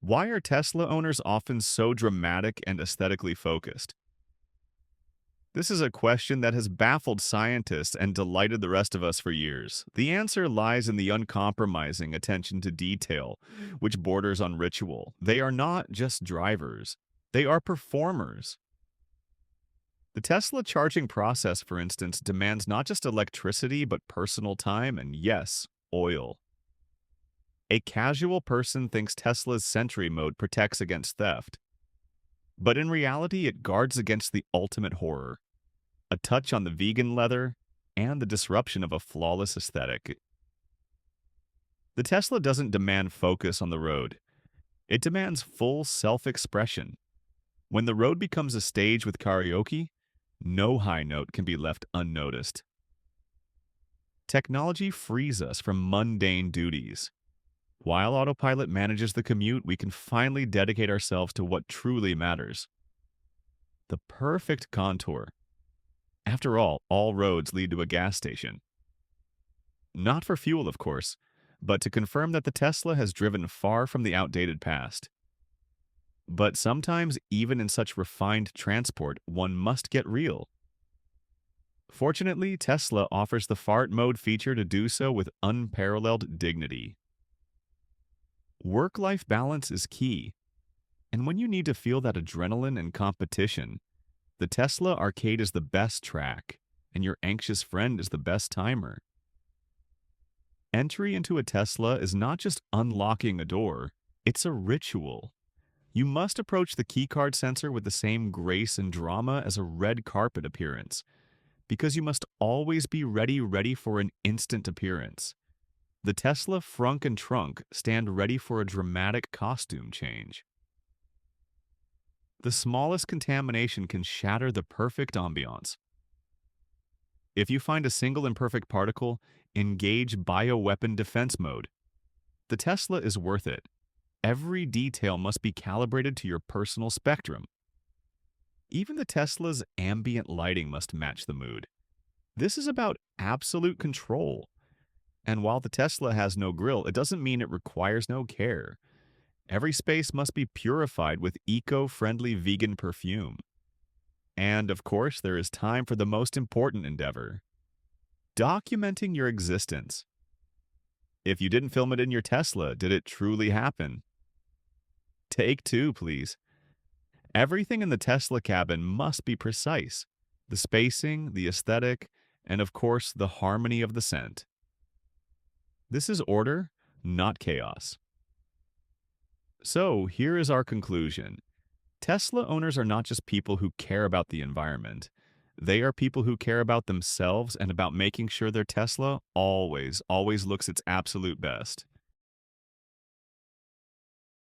Why are Tesla owners often so dramatic and aesthetically focused? This is a question that has baffled scientists and delighted the rest of us for years. The answer lies in the uncompromising attention to detail, which borders on ritual. They are not just drivers, they are performers. The Tesla charging process, for instance, demands not just electricity, but personal time and, yes, oil. A casual person thinks Tesla's Sentry mode protects against theft, but in reality, it guards against the ultimate horror: a touch on the vegan leather and the disruption of a flawless aesthetic. The Tesla doesn't demand focus on the road, it demands full self expression. When the road becomes a stage with karaoke, no high note can be left unnoticed. Technology frees us from mundane duties. While autopilot manages the commute, we can finally dedicate ourselves to what truly matters: the perfect contour. After all roads lead to a gas station. Not for fuel, of course, but to confirm that the Tesla has driven far from the outdated past. But sometimes, even in such refined transport, one must get real. Fortunately, Tesla offers the fart mode feature to do so with unparalleled dignity. Work-life balance is key, and when you need to feel that adrenaline and competition, the Tesla Arcade is the best track, and your anxious friend is the best timer. Entry into a Tesla is not just unlocking a door, it's a ritual. You must approach the keycard sensor with the same grace and drama as a red carpet appearance, because you must always be ready for an instant appearance. The Tesla frunk and trunk stand ready for a dramatic costume change. The smallest contamination can shatter the perfect ambiance. If you find a single imperfect particle, engage bioweapon defense mode. The Tesla is worth it. Every detail must be calibrated to your personal spectrum. Even the Tesla's ambient lighting must match the mood. This is about absolute control. And while the Tesla has no grill, it doesn't mean it requires no care. Every space must be purified with eco-friendly vegan perfume. And, of course, there is time for the most important endeavor: documenting your existence. If you didn't film it in your Tesla, did it truly happen? Take two, please. Everything in the Tesla cabin must be precise: the spacing, the aesthetic, and, of course, the harmony of the scent. This is order, not chaos. So, here is our conclusion. Tesla owners are not just people who care about the environment. They are people who care about themselves and about making sure their Tesla always looks its absolute best.